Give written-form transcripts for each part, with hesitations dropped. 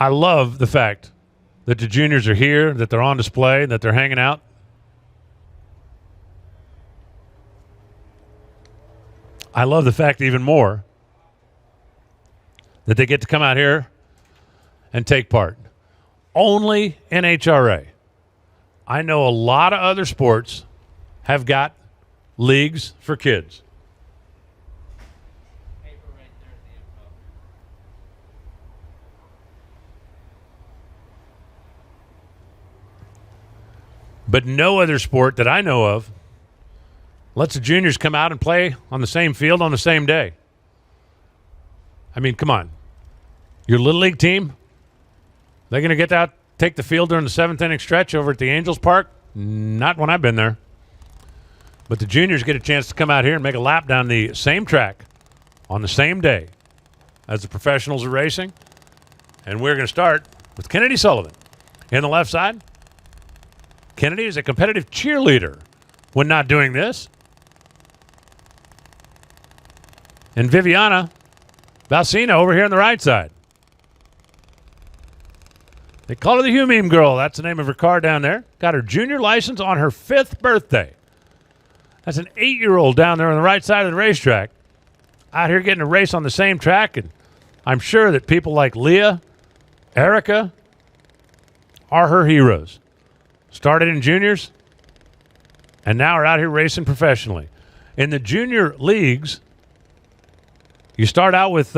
I love the fact that the juniors are here, that they're on display, that they're hanging out. I love the fact even more that they get to come out here and take part. Only NHRA. I know a lot of other sports have got leagues for kids. But no other sport that I know of lets the juniors come out and play on the same field on the same day. I mean, come on. Your Little League team, they're going to get out, take the field during the 7th inning stretch over at the Angels Park? Not when I've been there. But the juniors get a chance to come out here and make a lap down the same track on the same day as the professionals are racing. And we're going to start with Kennedy Sullivan. In the left side, Kennedy is a competitive cheerleader when not doing this. And Viviana Balsina over here on the right side. They call her the Humeme Girl. That's the name of her car down there. Got her junior license on her 5th birthday. That's an 8-year-old down there on the right side of the racetrack. Out here getting a race on the same track. And I'm sure that people like Leah, Erica, are her heroes. Started in juniors and now are out here racing professionally. In the junior leagues, you start out with,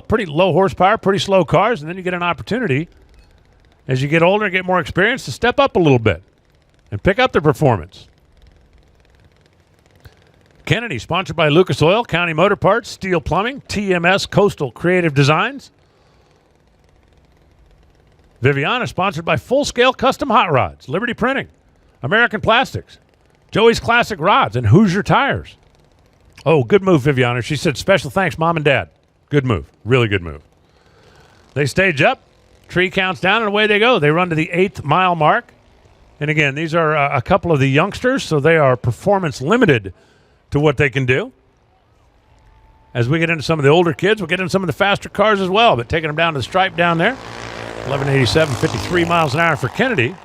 pretty low horsepower, pretty slow cars, and then you get an opportunity as you get older and get more experience to step up a little bit and pick up their performance. Kennedy, sponsored by Lucas Oil, County Motor Parts, Steel Plumbing, TMS Coastal Creative Designs. Viviana, sponsored by Full Scale Custom Hot Rods, Liberty Printing, American Plastics, Joey's Classic Rods, and Hoosier Tires. Oh, good move, Viviana. She said, special thanks, Mom and Dad. Good move. Really good move. They stage up. Tree counts down, and away they go. They run to the 8th mile mark. And again, these are a couple of the youngsters, so they are performance limited to what they can do. As we get into some of the older kids, we'll get into some of the faster cars as well, but taking them down to the stripe down there. 1187, 53 miles an hour for Kennedy.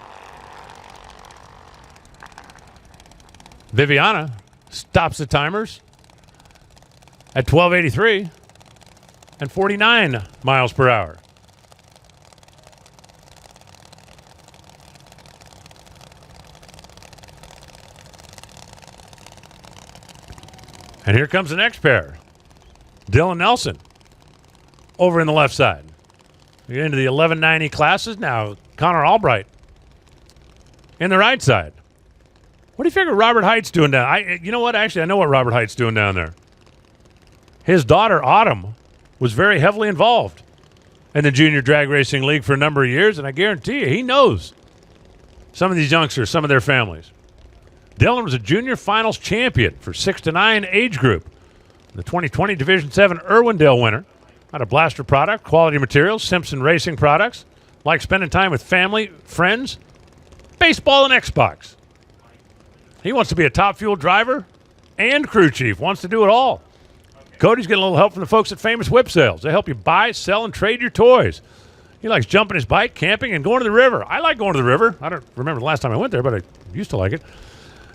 Viviana stops the timers at 1283 and 49 miles per hour. And here comes the next pair. Dylan Nelson over in the left side. We get into the 1190 classes. Now, Connor Albright in the right side. What do you figure Robert Height's doing down? You know what? Actually, I know what Robert Height's doing down there. His daughter, Autumn, was very heavily involved in the Junior Drag Racing League for a number of years, and I guarantee you, he knows some of these youngsters, some of their families. Dylan was a junior finals champion for 6 to 9 age group. The 2020 Division 7 Irwindale winner. Out of Blaster product, quality materials, Simpson Racing products. Like spending time with family, friends, baseball, and Xbox. He wants to be a top fuel driver and crew chief. Wants to do it all. Cody's getting a little help from the folks at Famous Whip Sales. They help you buy, sell, and trade your toys. He likes jumping his bike, camping, and going to the river. I like going to the river. I don't remember the last time I went there, but I used to like it.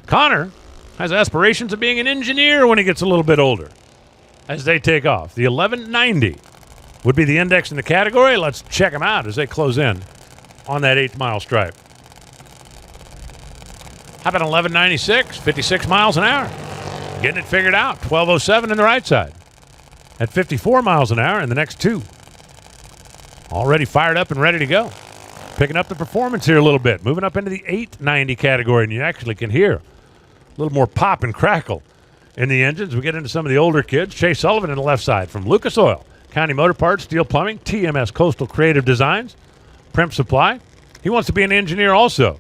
Connor has aspirations of being an engineer when he gets a little bit older. As they take off, the 1190 would be the index in the category. Let's check them out as they close in on that 8th mile stripe. How about 1196, 56 miles an hour? Getting it figured out. 1207 in the right side at 54 miles an hour in the next two. Already fired up and ready to go. Picking up the performance here a little bit. Moving up into the 890 category, and you actually can hear a little more pop and crackle in the engines. We get into some of the older kids. Chase Sullivan in the left side from Lucas Oil, County Motor Parts, Steel Plumbing, TMS Coastal Creative Designs, Primp Supply. He wants to be an engineer also.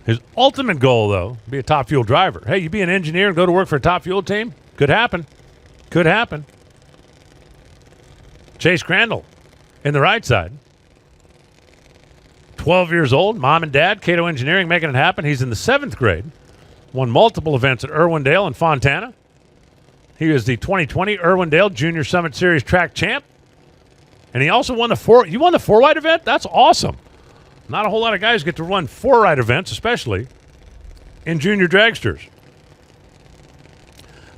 His ultimate goal, though, be a top fuel driver. Hey, you be an engineer and go to work for a top fuel team? Could happen. Could happen. Chase Crandall in the right side. 12 years old, mom and dad, Cato Engineering making it happen. He's in the 7th grade. Won multiple events at Irwindale and Fontana. He is the 2020 Irwindale Junior Summit Series track champ. And he also won the four. You won the 4-wide event? That's awesome. Not a whole lot of guys get to run 4-ride events, especially in junior dragsters.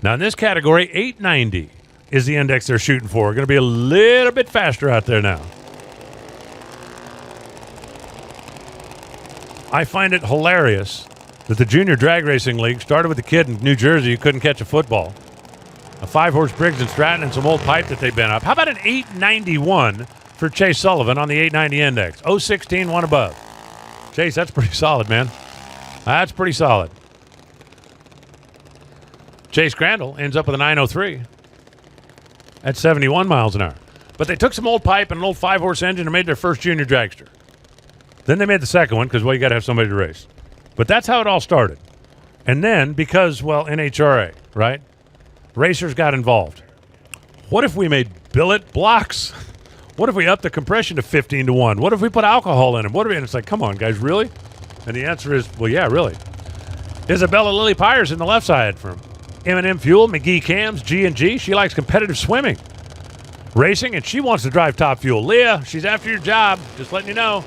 Now, in this category, 890 is the index they're shooting for. Going to be a little bit faster out there now. I find it hilarious that the Junior Drag Racing League started with a kid in New Jersey who couldn't catch a football. A 5-horse Briggs and Stratton and some old pipe that they've been up. How about an 891 for Chase Sullivan on the 890 index? 016, one above. Chase, that's pretty solid, man. That's pretty solid. Chase Crandall ends up with a 903 at 71 miles an hour. But they took some old pipe and an old 5-horse engine and made their first junior dragster. Then they made the second one because, well, you got to have somebody to race. But that's how it all started. And then, because, well, NHRA, right? Racers got involved. What if we made billet blocks? What if we upped the compression to 15 to 1? What if we put alcohol in them? And it's like, come on, guys, really? And the answer is, well, yeah, really. Isabella Lily Pyers in the left side from M&M Fuel, McGee Cams, G&G. She likes competitive swimming, racing, and she wants to drive Top Fuel. Leah, she's after your job. Just letting you know.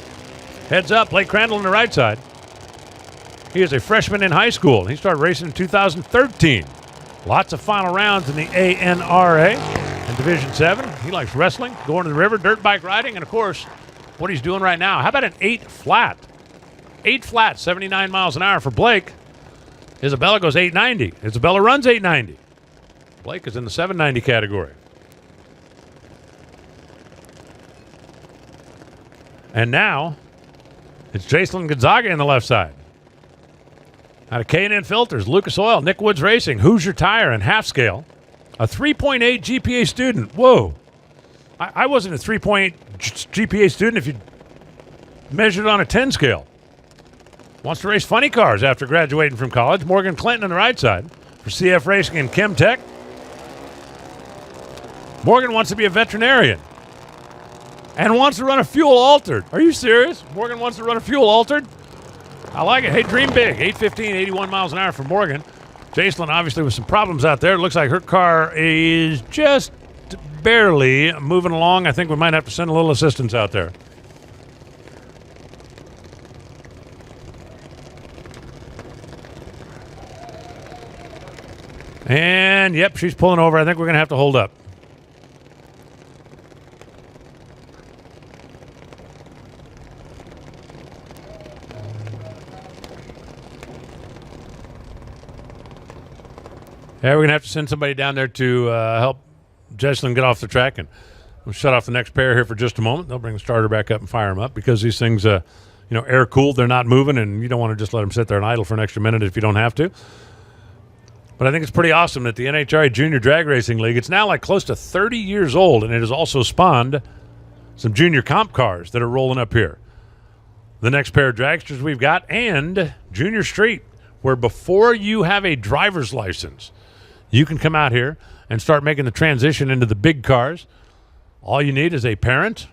Heads up, Blake Crandall on the right side. He is a freshman in high school. He started racing in 2013. Lots of final rounds in the ANRA in Division 7. He likes wrestling, going to the river, dirt bike riding, and, of course, what he's doing right now. How about an 8 flat? 8 flat, 79 miles an hour for Blake. Isabella goes 890. Isabella runs 890. Blake is in the 790 category. And now it's Jason Gonzaga in the left side. Out of K&N Filters, Lucas Oil, Nick Woods Racing, Hoosier Tire, and Half Scale. A 3.8 GPA student. Whoa. I wasn't a 3.8 GPA student if you measured on a 10 scale. Wants to race funny cars after graduating from college. Morgan Clinton on the right side for CF Racing and Chemtech. Morgan wants to be a veterinarian and wants to run a fuel altered. Are you serious? Morgan wants to run a fuel altered? I like it. Hey, dream big. 815, 81 miles an hour for Morgan. Jacelyn, obviously, with some problems out there. It looks like her car is just barely moving along. I think we might have to send a little assistance out there. And, yep, she's pulling over. I think we're going to have to hold up. Yeah, we're going to have to send somebody down there to help Jesselyn get off the track. And we'll shut off the next pair here for just a moment. They'll bring the starter back up and fire them up because these things, air-cooled, they're not moving, and you don't want to just let them sit there and idle for an extra minute if you don't have to. But I think it's pretty awesome that the NHRA Junior Drag Racing League, it's now like close to 30 years old, and it has also spawned some junior comp cars that are rolling up here. The next pair of dragsters we've got, and Junior Street, where before you have a driver's license, you can come out here and start making the transition into the big cars. All you need is a parent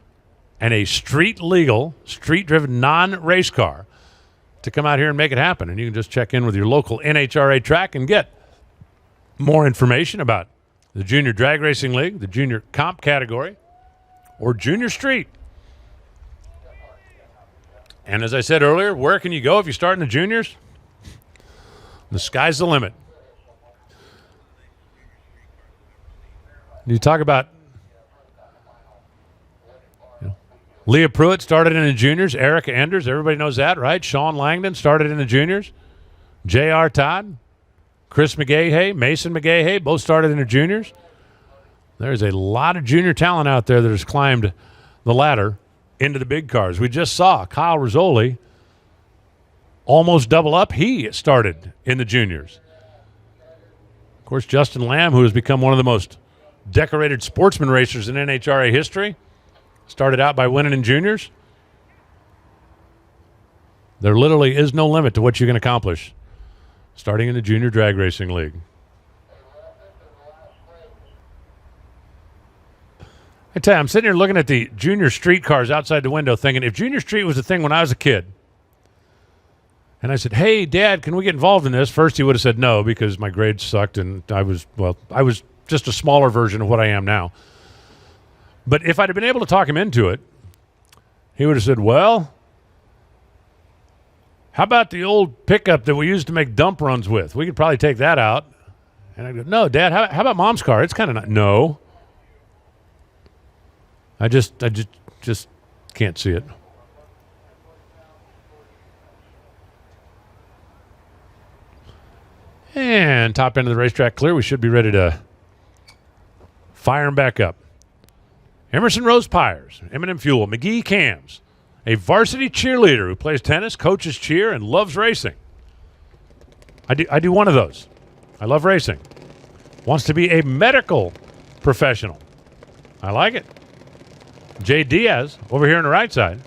and a street-legal, street-driven, non-race car to come out here and make it happen. And you can just check in with your local NHRA track and get more information about the Junior Drag Racing League, the Junior Comp category, or Junior Street. And as I said earlier, where can you go if you start in the juniors? The sky's the limit. You talk about Leah Pruitt started in the juniors. Erica Enders, everybody knows that, right? Sean Langdon started in the juniors. J.R. Todd, Chris McGahey, Mason McGahey, both started in the juniors. There's a lot of junior talent out there that has climbed the ladder into the big cars. We just saw Kyle Rizzoli almost double up. He started in the juniors. Of course, Justin Lamb, who has become one of the most decorated sportsman racers in NHRA history, started out by winning in juniors. There literally is no limit to what you can accomplish starting in the Junior Drag Racing League. I tell you, I'm sitting here looking at the junior street cars outside the window thinking, if Junior Street was a thing when I was a kid, and I said, hey, Dad, can we get involved in this? First, he would have said no because my grades sucked and I was just a smaller version of what I am now. But if I'd have been able to talk him into it, he would have said, well, how about the old pickup that we used to make dump runs with? We could probably take that out. And I go, no, Dad, how about Mom's car? It's kind of not. No. I just can't see it. And top end of the racetrack clear. We should be ready to fire him back up. Emerson Rose Pyres, M&M Fuel, McGee Cams, a varsity cheerleader who plays tennis, coaches cheer, and loves racing. I do one of those. I love racing. Wants to be a medical professional. I like it. Jay Diaz, over here on the right side.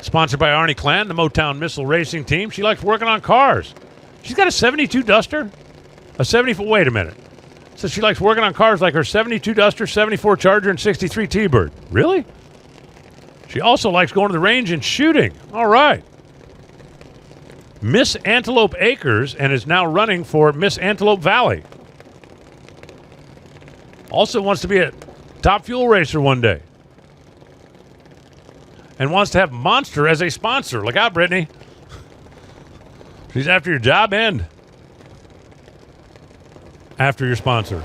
Sponsored by Arnie Clan, the Motown Missile Racing Team. She likes working on cars. She's got a 72 Duster. A 74, wait a minute. So she likes working on cars like her 72 Duster, 74 Charger, and 63 T-Bird. Really? She also likes going to the range and shooting. All right. Miss Antelope Acres and is now running for Miss Antelope Valley. Also wants to be a top fuel racer one day. And wants to have Monster as a sponsor. Look out, Brittany. She's after your job and after your sponsor.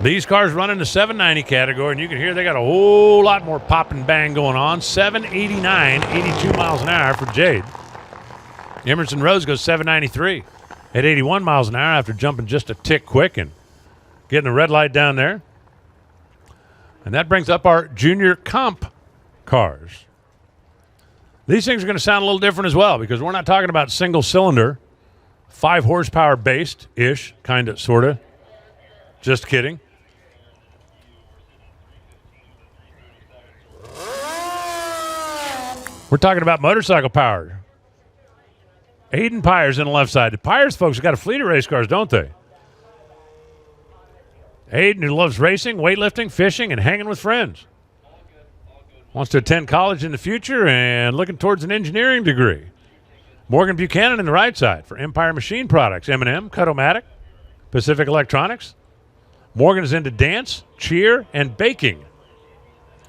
These cars run in the 790 category, and you can hear they got a whole lot more pop and bang going on. 789, 82 miles an hour for Jade. Emerson Rose goes 793 at 81 miles an hour after jumping just a tick quick and getting a red light down there. And that brings up our junior comp cars. These things are going to sound a little different as well because we're not talking about single cylinder, 5 horsepower based-ish, kind of, sort of. Just kidding. We're talking about motorcycle power. Aiden Pyers on the left side. The Pyers folks have got a fleet of race cars, don't they? Aiden, who loves racing, weightlifting, fishing, and hanging with friends. Wants to attend college in the future and looking towards an engineering degree. Morgan Buchanan on the right side for Empire Machine Products, M&M, Cut-O-Matic, Pacific Electronics. Morgan is into dance, cheer, and baking.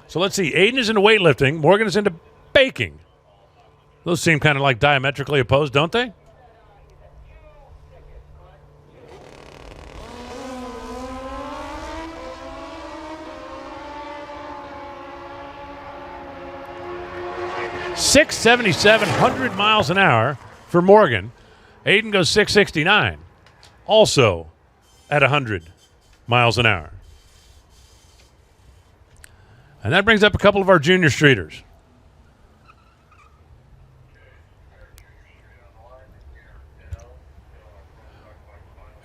So let's see. Aiden is into weightlifting. Morgan is into baking. Those seem kind of like diametrically opposed, don't they? .677, 100 miles an hour for Morgan. Aiden goes 669, also at 100 miles an hour. And that brings up a couple of our junior streeters.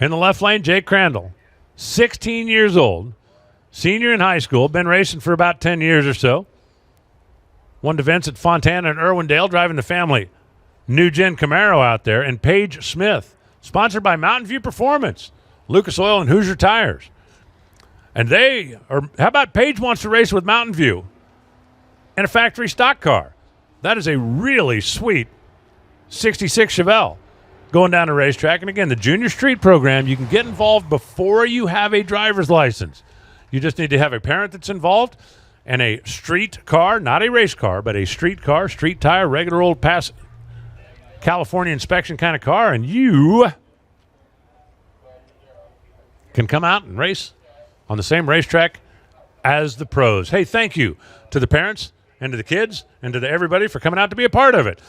In the left lane, Jake Crandall, 16 years old, senior in high school, been racing for about 10 years or so. Won events at Fontana and Irwindale, driving the family New Gen Camaro out there. And Paige Smith, sponsored by Mountain View Performance, Lucas Oil, and Hoosier Tires. And they are, how about Paige wants to race with Mountain View in a factory stock car? That is a really sweet 66 Chevelle going down the racetrack. And again, the junior street program, you can get involved before you have a driver's license. You just need to have a parent that's involved and a street car, not a race car, but a street car, street tire, regular old pass California inspection kind of car, and you can come out and race on the same racetrack as the pros. Hey, thank you to the parents and to the kids and to everybody for coming out to be a part of it.